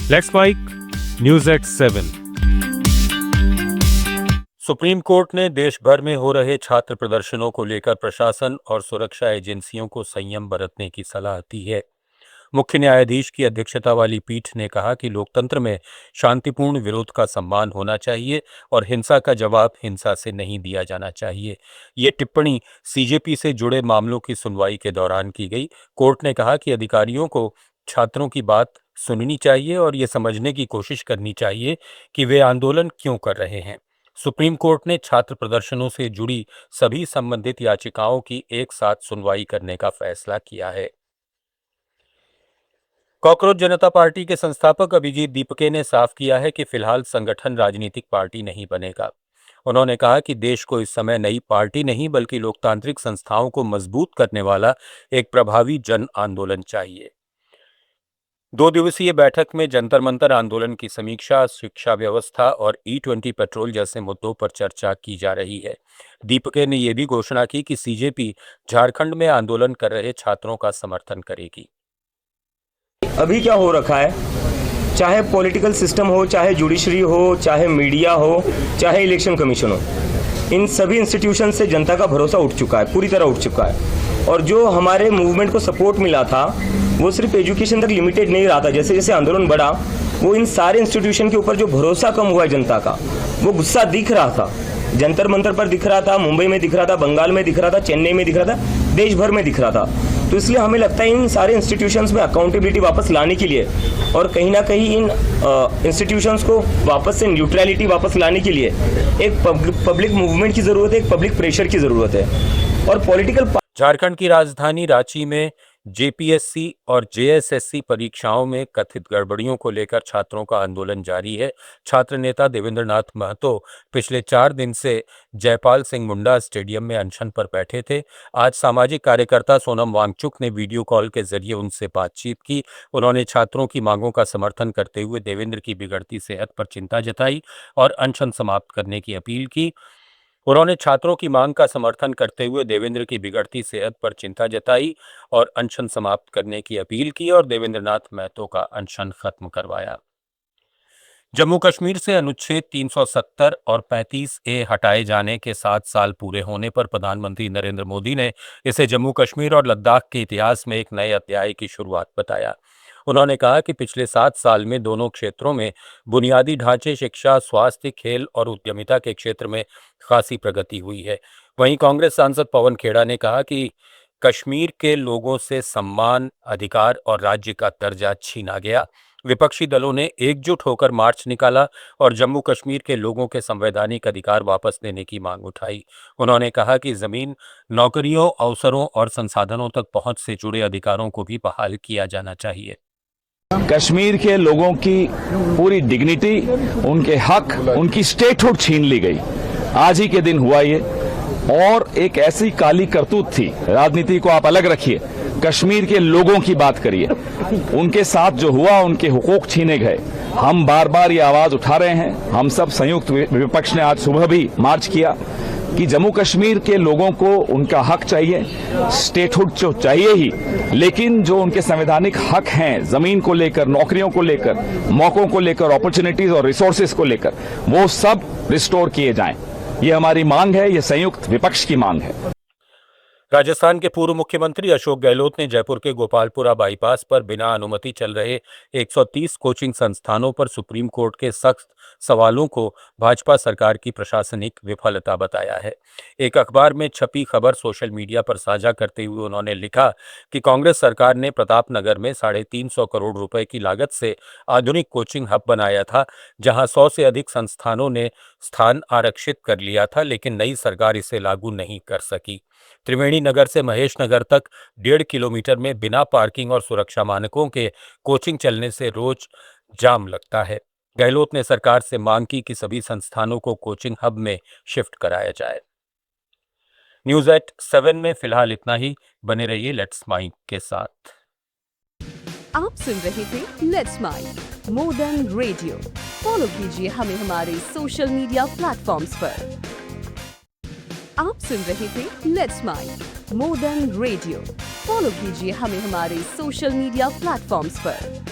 Let's mic news at 7। Supreme court ने देश भर में हो रहे छात्र प्रदर्शनों को लेकर प्रशासन और सुरक्षा एजेंसियों को संयम बरतने की सलाह दी है। मुख्य न्यायाधीश की अध्यक्षता वाली पीठ ने कहा कि लोकतंत्र में शांतिपूर्ण विरोध का सम्मान होना चाहिए और हिंसा का जवाब हिंसा से नहीं दिया जाना चाहिए। ये टिप्पणी सीजेपी से जुड़े मामलों की सुनवाई के दौरान की गई। कोर्ट ने कहा कि अधिकारियों को छात्रों की बात सुननी चाहिए और ये समझने की कोशिश करनी चाहिए कि वे आंदोलन क्यों कर रहे हैं। सुप्रीम कोर्ट ने छात्र प्रदर्शनों से जुड़ी सभी संबंधित याचिकाओं की एक साथ सुनवाई करने का फैसला किया है। कॉकरोच जनता पार्टी के संस्थापक अभिजीत दीपके ने साफ किया है कि फिलहाल संगठन राजनीतिक पार्टी नहीं बनेगा। उन्होंने कहा कि देश को इस समय नई पार्टी नहीं बल्कि लोकतांत्रिक संस्थाओं को मजबूत करने वाला एक प्रभावी जन आंदोलन चाहिए। 2 दिवसीय बैठक में जंतर मंतर आंदोलन की समीक्षा, शिक्षा व्यवस्था और E20 पेट्रोल जैसे मुद्दों पर चर्चा की जा रही है। दीपके ने यह भी घोषणा की कि सीजेपी झारखंड में आंदोलन कर रहे छात्रों का समर्थन करेगी। अभी क्या हो रखा है, चाहे पॉलिटिकल सिस्टम हो, चाहे जुडिशरी हो, चाहे मीडिया हो, चाहे इलेक्शन कमीशन हो, इन सभी इंस्टीट्यूशन से जनता का भरोसा उठ चुका है, पूरी तरह उठ चुका है। और जो हमारे मूवमेंट को सपोर्ट मिला था वो सिर्फ एजुकेशन तक लिमिटेड नहीं रहा था। जैसे जैसे आंदोलन बढ़ा वो इन सारे इंस्टीट्यूशन के ऊपर जो भरोसा कम हुआ है जनता का, वो गुस्सा दिख रहा था। जंतर मंतर पर दिख रहा था, मुंबई में दिख रहा था, बंगाल में दिख रहा था, चेन्नई में दिख रहा था, देश भर में दिख रहा था। तो इसलिए हमें लगता है इन सारे इंस्टीट्यूशंस में अकाउंटेबिलिटी वापस लाने के लिए और कहीं ना कहीं इन इंस्टीट्यूशंस को वापस से न्यूट्रलिटी वापस लाने के लिए एक पब्लिक मूवमेंट की ज़रूरत है, एक पब्लिक प्रेशर की ज़रूरत है। और पॉलिटिकल झारखंड की राजधानी रांची में जेपीएससी और जेएसएससी परीक्षाओं में कथित गड़बड़ियों को लेकर छात्रों का आंदोलन जारी है। छात्र नेता देवेंद्रनाथ महतो पिछले 4 दिन से जयपाल सिंह मुंडा स्टेडियम में अनशन पर बैठे थे। आज सामाजिक कार्यकर्ता सोनम वांगचुक ने वीडियो कॉल के जरिए उनसे बातचीत की। उन्होंने छात्रों की मांगों का समर्थन करते हुए देवेंद्र की बिगड़ती सेहत पर चिंता जताई और अनशन समाप्त करने की अपील की। उन्होंने छात्रों की मांग का समर्थन करते हुए देवेंद्र की बिगड़ती सेहत पर चिंता जताई और अनशन समाप्त करने की अपील की और देवेंद्रनाथ महतो का अनशन खत्म करवाया। जम्मू कश्मीर से अनुच्छेद 370 और 35A हटाए जाने के 7 साल पूरे होने पर प्रधानमंत्री नरेंद्र मोदी ने इसे जम्मू कश्मीर और लद्दाख के इतिहास में एक नए अध्याय की शुरुआत बताया। उन्होंने कहा कि पिछले 7 साल में दोनों क्षेत्रों में बुनियादी ढांचे, शिक्षा, स्वास्थ्य, खेल और उद्यमिता के क्षेत्र में खासी प्रगति हुई है। वहीं कांग्रेस सांसद पवन खेड़ा ने कहा कि कश्मीर के लोगों से सम्मान, अधिकार और राज्य का दर्जा छीना गया। विपक्षी दलों ने एकजुट होकर मार्च निकाला और जम्मू कश्मीर के लोगों के संवैधानिक अधिकार वापस लेने की मांग उठाई। उन्होंने कहा कि जमीन, नौकरियों, अवसरों और संसाधनों तक पहुंच से जुड़े अधिकारों को भी बहाल किया जाना चाहिए। कश्मीर के लोगों की पूरी डिग्निटी, उनके हक, उनकी स्टेटहुड छीन ली गई। आज ही के दिन हुआ ये, और एक ऐसी काली करतूत थी। राजनीति को आप अलग रखिए, कश्मीर के लोगों की बात करिए। उनके साथ जो हुआ, उनके हुकूक छीने गए। हम बार बार ये आवाज उठा रहे हैं। हम सब संयुक्त विपक्ष ने आज सुबह भी मार्च किया कि जम्मू कश्मीर के लोगों को उनका हक चाहिए, स्टेटहुड जो चाहिए ही, लेकिन जो उनके संवैधानिक हक हैं जमीन को लेकर, नौकरियों को लेकर, मौकों को लेकर, अपॉर्चुनिटीज और रिसोर्सेज को लेकर, वो सब रिस्टोर किए जाएं। ये हमारी मांग है, ये संयुक्त विपक्ष की मांग है। राजस्थान के पूर्व मुख्यमंत्री अशोक गहलोत ने जयपुर के गोपालपुरा बाईपास पर बिना अनुमति चल रहे 130 कोचिंग संस्थानों पर सुप्रीम कोर्ट के सख्त सवालों को भाजपा सरकार की प्रशासनिक विफलता बताया है। एक अखबार में छपी खबर सोशल मीडिया पर साझा करते हुए उन्होंने लिखा कि कांग्रेस सरकार ने प्रतापनगर में 350 करोड़ रुपए की लागत से आधुनिक कोचिंग हब बनाया था, जहां 100 से अधिक संस्थानों ने स्थान आरक्षित कर लिया था, लेकिन नई सरकार इसे लागू नहीं कर सकी। त्रिवेणी नगर से महेश नगर तक 1.5 किलोमीटर में बिना पार्किंग और सुरक्षा मानकों के कोचिंग चलने से रोज जाम लगता है। गहलोत ने सरकार से मांग की कि सभी संस्थानों को कोचिंग हब में शिफ्ट कराया जाए। न्यूज एट 7 में फिलहाल इतना ही। बने रहिए लेट्स माइक के साथ। आप सुन रहे थे let's mic more than radio. Follow कीजिए हमें हमारे सोशल मीडिया प्लेटफॉर्म्स पर। आप सुन रहे थे let's mic more than radio. Follow कीजिए हमें हमारे सोशल मीडिया प्लेटफॉर्म्स पर।